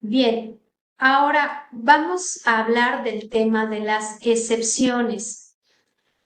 Bien, ahora vamos a hablar del tema de las excepciones.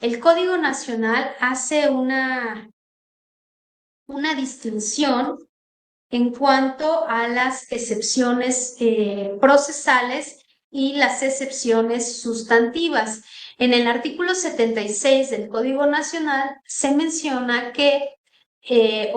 El Código Nacional hace una distinción en cuanto a las excepciones procesales y las excepciones sustantivas. En el artículo 76 del Código Nacional se menciona que se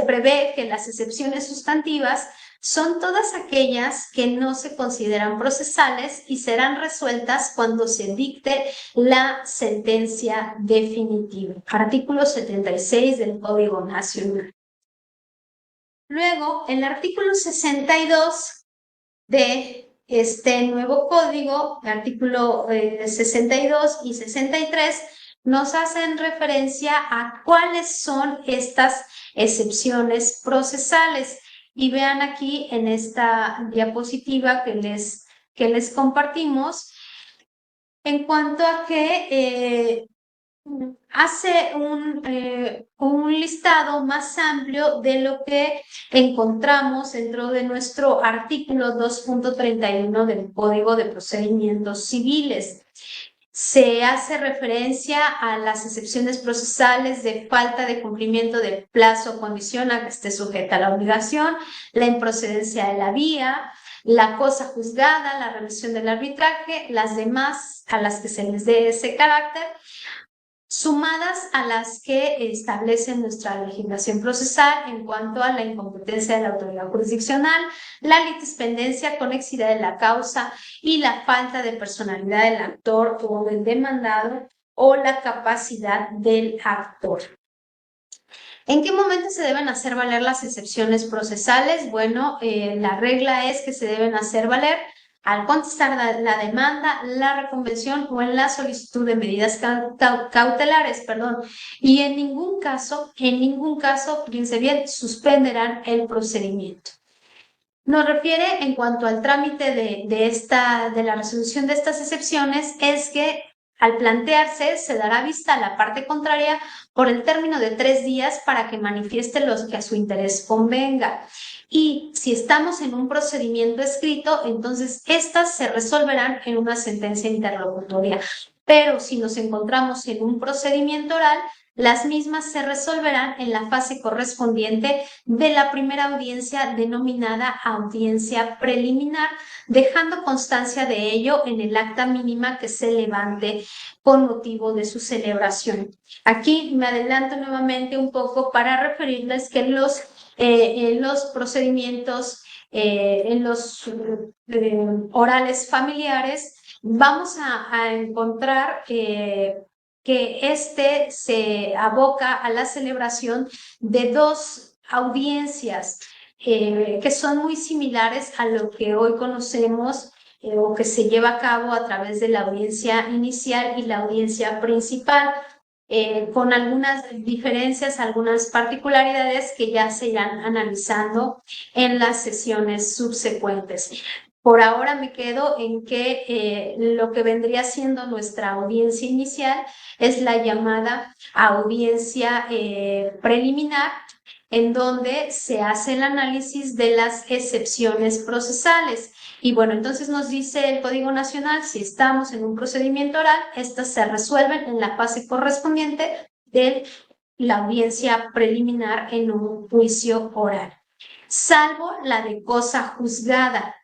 prevé que las excepciones sustantivas son todas aquellas que no se consideran procesales y serán resueltas cuando se dicte la sentencia definitiva. Artículo 76 del Código Nacional. Luego, el artículo 62 de este nuevo código, el artículo 62 y 63, nos hacen referencia a cuáles son estas excepciones procesales. Y vean aquí en esta diapositiva que les compartimos, en cuanto a que hace un listado más amplio de lo que encontramos dentro de nuestro artículo 2.31 del Código de Procedimientos Civiles. Se hace referencia a las excepciones procesales de falta de cumplimiento del plazo o condición a que esté sujeta a la obligación, la improcedencia de la vía, la cosa juzgada, la remisión del arbitraje, las demás a las que se les dé ese carácter, sumadas a las que establece nuestra legislación procesal en cuanto a la incompetencia de la autoridad jurisdiccional, la litispendencia, conexidad de la causa y la falta de personalidad del actor o del demandado o la capacidad del actor. ¿En qué momento se deben hacer valer las excepciones procesales? Bueno, la regla es que se deben hacer valer al contestar la demanda, la reconvención o en la solicitud de medidas cautelares, perdón. Y en ningún caso, fíjense bien, suspenderán el procedimiento. Nos refiere en cuanto al trámite de la resolución de estas excepciones, es que al plantearse se dará vista a la parte contraria por el término de 3 días para que manifieste lo que a su interés convenga. Y si estamos en un procedimiento escrito, entonces estas se resolverán en una sentencia interlocutoria. Pero si nos encontramos en un procedimiento oral, las mismas se resolverán en la fase correspondiente de la primera audiencia denominada audiencia preliminar, dejando constancia de ello en el acta mínima que se levante con motivo de su celebración. Aquí me adelanto nuevamente un poco para referirles que en los procedimientos, en los orales familiares, vamos a encontrar que este se aboca a la celebración de 2 audiencias que son muy similares a lo que hoy conocemos o que se lleva a cabo a través de la audiencia inicial y la audiencia principal, con algunas diferencias, algunas particularidades que ya se irán analizando en las sesiones subsecuentes. Por ahora me quedo en que lo que vendría siendo nuestra audiencia inicial es la llamada audiencia preliminar, en donde se hace el análisis de las excepciones procesales. Y bueno, entonces nos dice el Código Nacional, si estamos en un procedimiento oral, estas se resuelven en la fase correspondiente de la audiencia preliminar en un juicio oral, salvo la de cosa juzgada.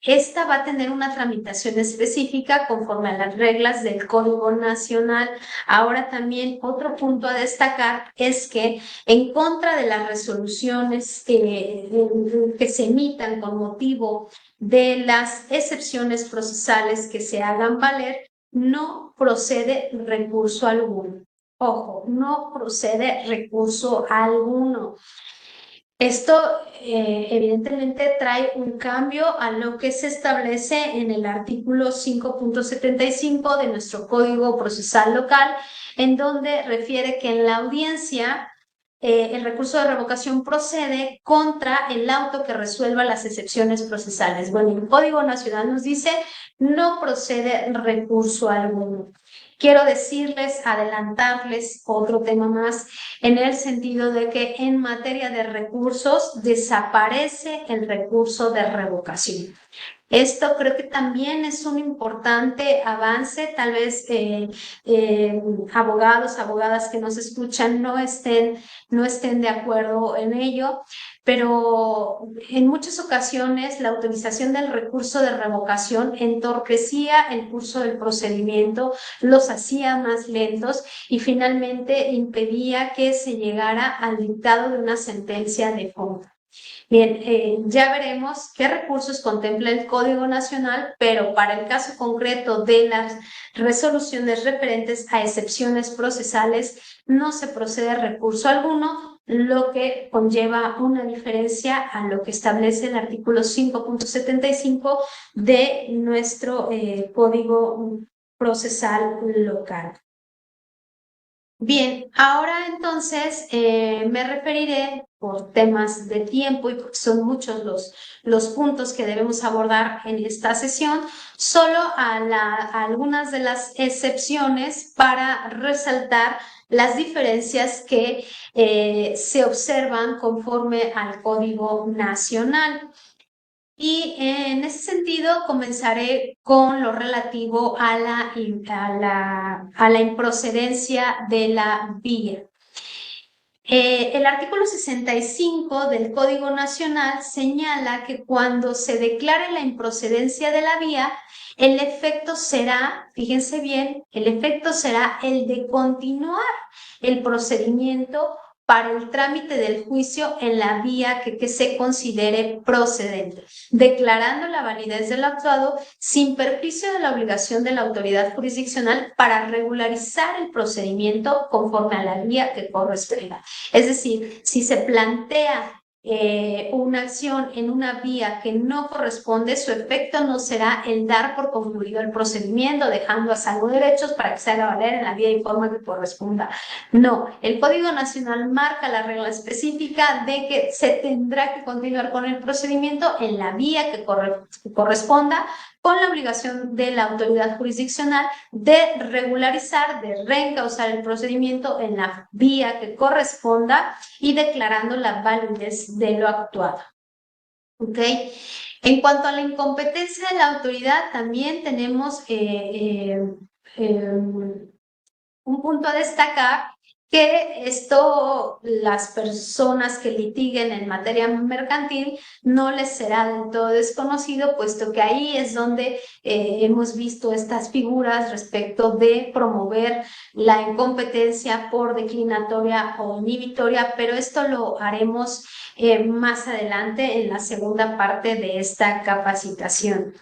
Esta va a tener una tramitación específica conforme a las reglas del Código Nacional. Ahora también otro punto a destacar es que en contra de las resoluciones que se emitan con motivo de las excepciones procesales que se hagan valer, no procede recurso alguno. Ojo, no procede recurso alguno. Esto evidentemente trae un cambio a lo que se establece en el artículo 5.75 de nuestro Código Procesal Local, en donde refiere que en la audiencia el recurso de revocación procede contra el auto que resuelva las excepciones procesales. Bueno, el Código Nacional nos dice no procede recurso alguno. quiero decirles, adelantarles otro tema más, en el sentido de que en materia de recursos desaparece el recurso de revocación. Esto creo que también es un importante avance. Tal vez abogados, abogadas que nos escuchan no estén de acuerdo en ello, pero en muchas ocasiones la utilización del recurso de revocación entorpecía el curso del procedimiento, los hacía más lentos y finalmente impedía que se llegara al dictado de una sentencia de fondo. Bien, ya veremos qué recursos contempla el Código Nacional, pero para el caso concreto de las resoluciones referentes a excepciones procesales, no se procede a recurso alguno, lo que conlleva una diferencia a lo que establece el artículo 5.75 de nuestro Código Procesal Local. Bien, ahora entonces me referiré por temas de tiempo y porque son muchos los puntos que debemos abordar en esta sesión, solo a algunas de las excepciones para resaltar las diferencias que se observan conforme al Código Nacional. Y en ese sentido comenzaré con lo relativo a la improcedencia de la vía. El artículo 65 del Código Nacional señala que cuando se declare la improcedencia de la vía, el efecto será, fíjense bien, el efecto será el de continuar el procedimiento para el trámite del juicio en la vía que se considere procedente, declarando la validez del actuado sin perjuicio de la obligación de la autoridad jurisdiccional para regularizar el procedimiento conforme a la vía que corresponda. Es decir, si se plantea una acción en una vía que no corresponde, su efecto no será el dar por concluido el procedimiento, dejando a salvo derechos para que se haga valer en la vía y forma que corresponda. No, el Código Nacional marca la regla específica de que se tendrá que continuar con el procedimiento en la vía que corresponda, con la obligación de la autoridad jurisdiccional de regularizar, de reencauzar el procedimiento en la vía que corresponda y declarando la validez de lo actuado. ¿Ok? En cuanto a la incompetencia de la autoridad, también tenemos un punto a destacar, que esto las personas que litiguen en materia mercantil no les será del todo desconocido, puesto que ahí es donde hemos visto estas figuras respecto de promover la incompetencia por declinatoria o inhibitoria, pero esto lo haremos más adelante en la segunda parte de esta capacitación.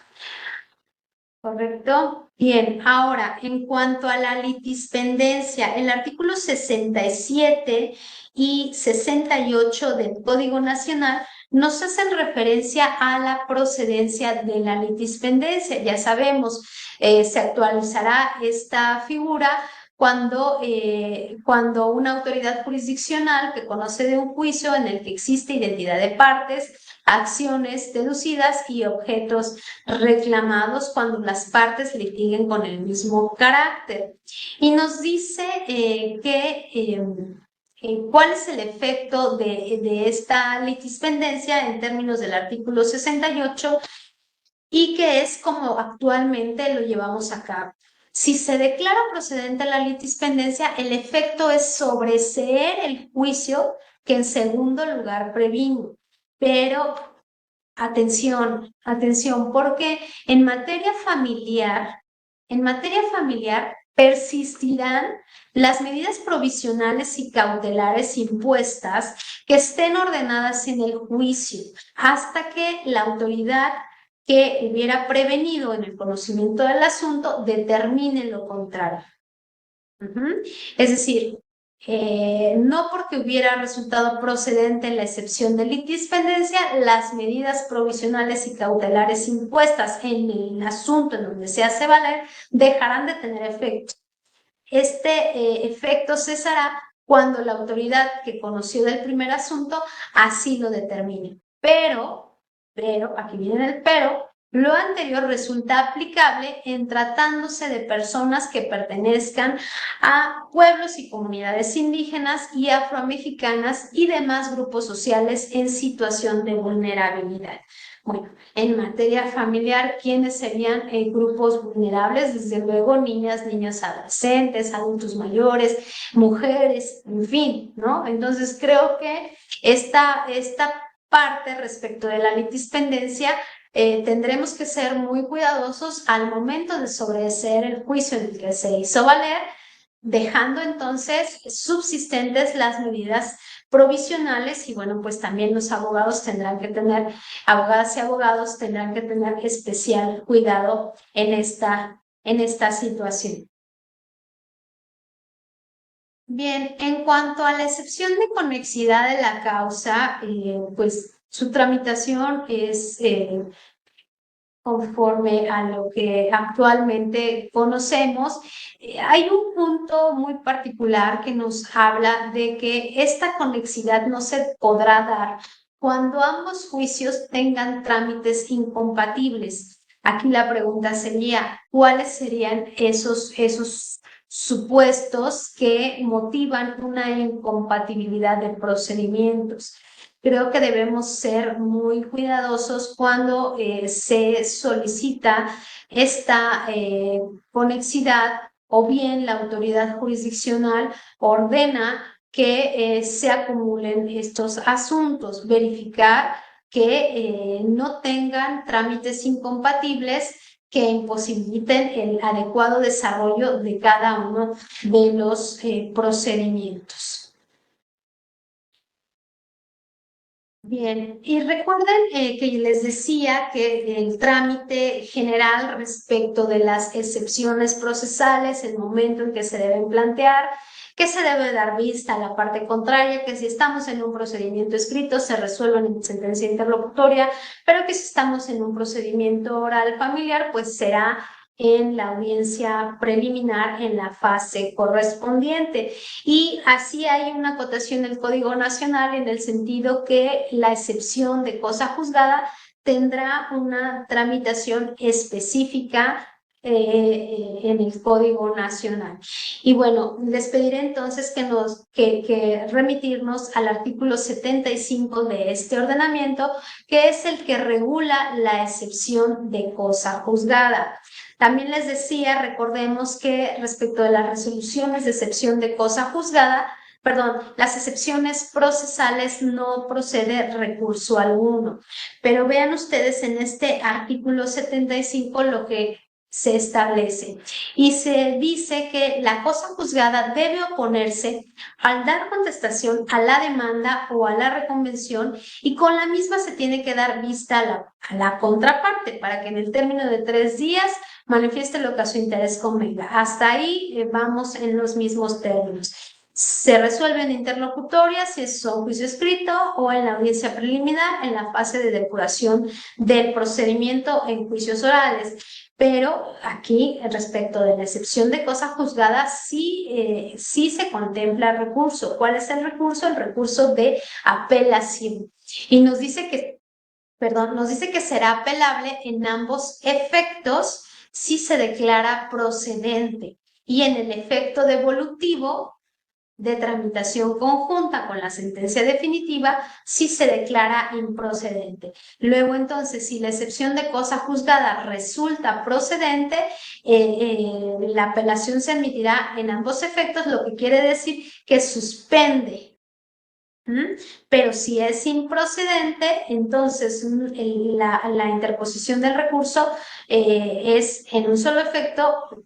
¿Correcto? Bien, ahora, en cuanto a la litispendencia, el artículo 67 y 68 del Código Nacional nos hacen referencia a la procedencia de la litispendencia. Ya sabemos, se actualizará esta figura cuando una autoridad jurisdiccional que conoce de un juicio en el que existe identidad de partes, acciones deducidas y objetos reclamados cuando las partes litiguen con el mismo carácter. Y nos dice cuál es el efecto de esta litispendencia en términos del artículo 68 y que es como actualmente lo llevamos a cabo. Si se declara procedente la litispendencia, el efecto es sobreseer el juicio que en segundo lugar previno. Pero atención, atención, porque en materia familiar persistirán las medidas provisionales y cautelares impuestas que estén ordenadas en el juicio hasta que la autoridad que hubiera prevenido en el conocimiento del asunto determine lo contrario. Es decir, no porque hubiera resultado procedente la excepción de litispendencia, las medidas provisionales y cautelares impuestas en el asunto en donde se hace valer dejarán de tener efecto. Este efecto cesará cuando la autoridad que conoció del primer asunto así lo determine. Pero, aquí viene el pero, Lo anterior resulta aplicable en tratándose de personas que pertenezcan a pueblos y comunidades indígenas y afromexicanas y demás grupos sociales en situación de vulnerabilidad. Bueno, en materia familiar, ¿quiénes serían grupos vulnerables? Desde luego, niñas, niños, adolescentes, adultos mayores, mujeres, en fin, ¿no? Entonces, creo que esta parte respecto de la litispendencia tendremos que ser muy cuidadosos al momento de sobreseer el juicio en el que se hizo valer, dejando entonces subsistentes las medidas provisionales y bueno, pues también los abogados tendrán que tener, abogadas y abogados tendrán que tener especial cuidado en esta situación. Bien, en cuanto a la excepción de conexidad de la causa, pues su tramitación es conforme a lo que actualmente conocemos. Hay un punto muy particular que nos habla de que esta conexidad no se podrá dar cuando ambos juicios tengan trámites incompatibles. Aquí la pregunta sería, ¿cuáles serían esos supuestos que motivan una incompatibilidad de procedimientos? Creo que debemos ser muy cuidadosos cuando se solicita esta conexidad o bien la autoridad jurisdiccional ordena que se acumulen estos asuntos, verificar que no tengan trámites incompatibles que imposibiliten el adecuado desarrollo de cada uno de los procedimientos. Bien, y recuerden que les decía que el trámite general respecto de las excepciones procesales, el momento en que se deben plantear, que se debe dar vista a la parte contraria, que si estamos en un procedimiento escrito se resuelven en sentencia interlocutoria, pero que si estamos en un procedimiento oral familiar, pues será en la audiencia preliminar en la fase correspondiente. Y así hay una acotación del Código Nacional en el sentido que la excepción de cosa juzgada tendrá una tramitación específica en el Código Nacional. Y bueno, les pediré entonces que remitirnos al artículo 75 de este ordenamiento, que es el que regula la excepción de cosa juzgada. También les decía, recordemos que respecto de las resoluciones de excepción de cosa juzgada, perdón, las excepciones procesales no procede recurso alguno. Pero vean ustedes en este artículo 75 lo que se establece. Y se dice que la cosa juzgada debe oponerse al dar contestación a la demanda o a la reconvención y con la misma se tiene que dar vista a la contraparte para que en el término de 3 días manifieste lo que a su interés convenga. Hasta ahí vamos en los mismos términos. Se resuelve en interlocutoria si es un juicio escrito o en la audiencia preliminar en la fase de depuración del procedimiento en juicios orales. Pero aquí, respecto de la excepción de cosa juzgada, sí se contempla el recurso. ¿Cuál es el recurso? El recurso de apelación. Y nos dice que será apelable en ambos efectos si se declara procedente y en el efecto devolutivo de tramitación conjunta con la sentencia definitiva si se declara improcedente. Luego, entonces, si la excepción de cosa juzgada resulta procedente, la apelación se admitirá en ambos efectos, lo que quiere decir que suspende. Pero si es improcedente, entonces la interposición del recurso es en un solo efecto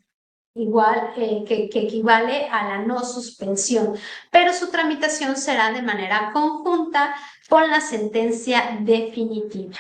igual que equivale a la no suspensión, pero su tramitación será de manera conjunta con la sentencia definitiva.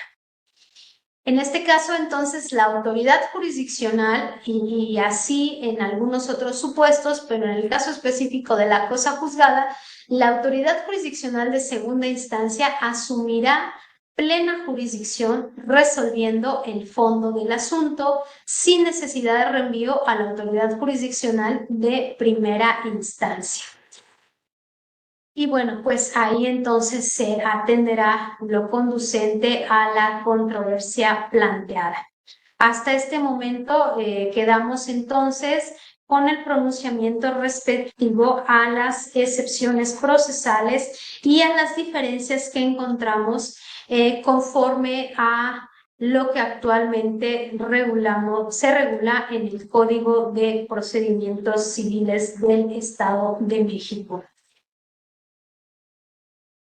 En este caso, entonces, la autoridad jurisdiccional, y así en algunos otros supuestos, pero en el caso específico de la cosa juzgada, la autoridad jurisdiccional de segunda instancia asumirá plena jurisdicción resolviendo el fondo del asunto sin necesidad de reenvío a la autoridad jurisdiccional de primera instancia. Y bueno, pues ahí entonces se atenderá lo conducente a la controversia planteada. Hasta este momento quedamos entonces con el pronunciamiento respectivo a las excepciones procesales y a las diferencias que encontramos conforme a lo que actualmente se regula en el Código de Procedimientos Civiles del Estado de México.